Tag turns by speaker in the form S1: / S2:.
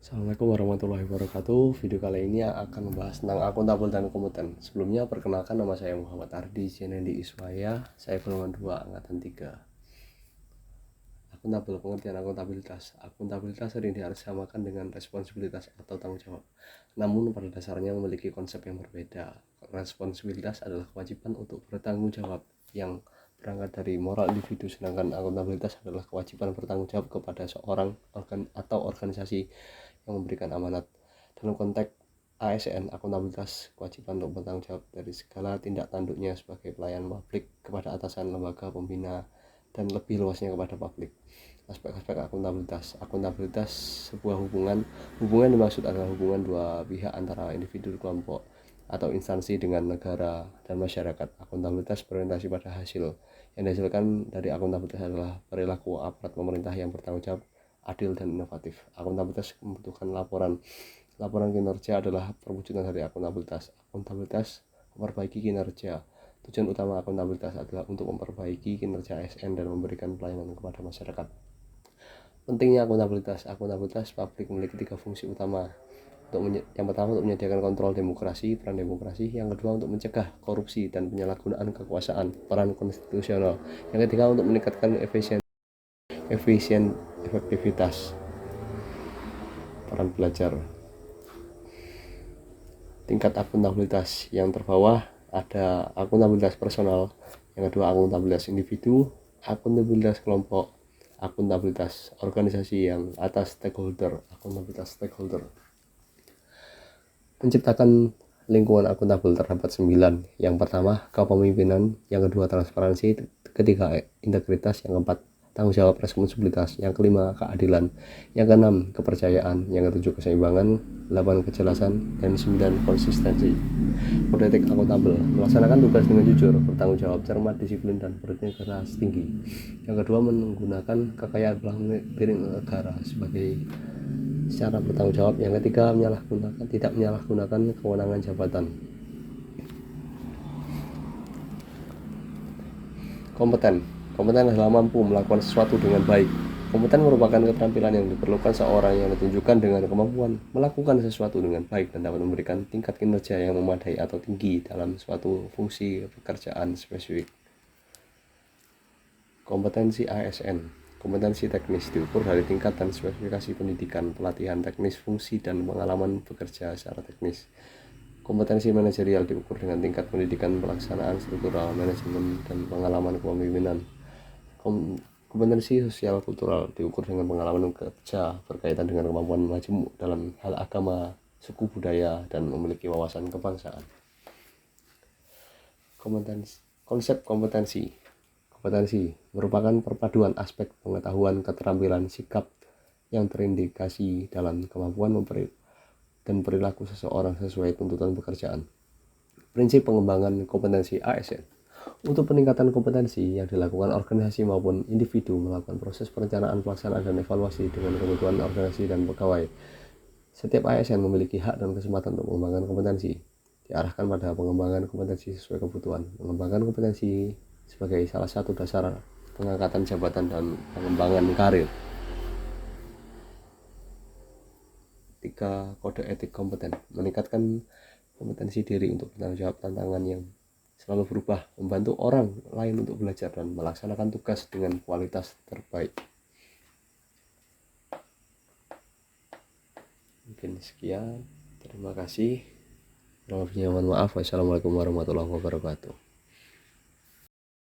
S1: Assalamualaikum warahmatullahi wabarakatuh. Video kali ini akan membahas tentang akuntabel dan kompeten. Sebelumnya perkenalkan, nama saya Muhammad Ardi Jenendi Iswaya. Saya golongan 2 angkatan 3. Akuntabel, pengertian akuntabilitas. Akuntabilitas sering disamakan dengan responsibilitas atau tanggung jawab. Namun pada dasarnya memiliki konsep yang berbeda. Responsibilitas adalah kewajiban untuk bertanggung jawab yang berangkat dari moral individu, sedangkan akuntabilitas adalah kewajiban bertanggung jawab kepada seorang organ atau organisasi yang memberikan amanat. Dalam konteks ASN, akuntabilitas kewajiban untuk bertanggung jawab dari segala tindak tanduknya sebagai pelayan publik kepada atasan, lembaga pembina, dan lebih luasnya kepada publik. Aspek-aspek akuntabilitas. Akuntabilitas sebuah hubungan dimaksud adalah hubungan dua pihak antara individu, kelompok, atau instansi dengan negara dan masyarakat. Akuntabilitas berorientasi pada hasil. Yang dihasilkan dari akuntabilitas adalah perilaku aparat pemerintah yang bertanggung jawab, adil, dan inovatif. Akuntabilitas membutuhkan laporan. Laporan kinerja adalah perwujudan dari akuntabilitas. Akuntabilitas memperbaiki kinerja. Tujuan utama akuntabilitas adalah untuk memperbaiki kinerja ASN dan memberikan pelayanan kepada masyarakat. Pentingnya akuntabilitas. Akuntabilitas publik memiliki 3 fungsi utama. Yang pertama, untuk menyediakan kontrol demokrasi, peran demokrasi. Yang kedua, untuk mencegah korupsi dan penyalahgunaan kekuasaan, peran konstitusional. Yang ketiga, untuk meningkatkan efektivitas, peran belajar. Tingkat akuntabilitas yang terbawah ada akuntabilitas personal, yang kedua akuntabilitas individu, akuntabilitas kelompok, akuntabilitas organisasi, yang atas akuntabilitas stakeholder. Menciptakan lingkungan akuntabel terdapat 9. Yang pertama, kepemimpinan. Yang kedua, transparansi. Ketiga, integritas. Yang keempat, tanggung jawab, responsibilitas. Yang kelima, keadilan. Yang keenam, kepercayaan. Yang ketujuh, keseimbangan. 8, kejelasan. Dan 9, konsistensi. Kode etik akuntabel: melaksanakan tugas dengan jujur, bertanggung jawab, cermat, disiplin, dan berintegritas tinggi. Yang kedua, menggunakan kekayaan milik negara sebagai secara bertanggung jawab. Yang ketiga, tidak menyalahgunakan kewenangan jabatan. Kompeten adalah mampu melakukan sesuatu dengan baik. Kompeten merupakan keterampilan yang diperlukan seorang yang ditunjukkan dengan kemampuan melakukan sesuatu dengan baik dan dapat memberikan tingkat kinerja yang memadai atau tinggi dalam suatu fungsi pekerjaan spesifik. Kompetensi ASN. Kompetensi teknis diukur dari tingkat dan spesifikasi pendidikan, pelatihan teknis, fungsi, dan pengalaman bekerja secara teknis. Kompetensi manajerial diukur dengan tingkat pendidikan, pelaksanaan struktural, manajemen, dan pengalaman kepemimpinan. Kompetensi sosial kultural diukur dengan pengalaman kerja berkaitan dengan kemampuan majemuk dalam hal agama, suku, budaya, dan memiliki wawasan kebangsaan. Konsep kompetensi merupakan perpaduan aspek pengetahuan, keterampilan, sikap yang terindikasi dalam kemampuan dan perilaku seseorang sesuai tuntutan pekerjaan. Prinsip pengembangan kompetensi ASN. Untuk peningkatan kompetensi yang dilakukan organisasi maupun individu melakukan proses perencanaan, pelaksanaan, dan evaluasi dengan kebutuhan organisasi dan pegawai. Setiap ASN memiliki hak dan kesempatan untuk mengembangkan kompetensi. Diarahkan pada pengembangan kompetensi sesuai kebutuhan. Mengembangkan kompetensi sebagai salah satu dasar pengangkatan jabatan dan pengembangan karir. 3 kode etik kompeten: meningkatkan kompetensi diri untuk bertanggung jawab tantangan yang selalu berubah, membantu orang lain untuk belajar, dan melaksanakan tugas dengan kualitas terbaik. Mungkin sekian, terima kasih. Mohon maaf. Wassalamualaikum warahmatullahi wabarakatuh.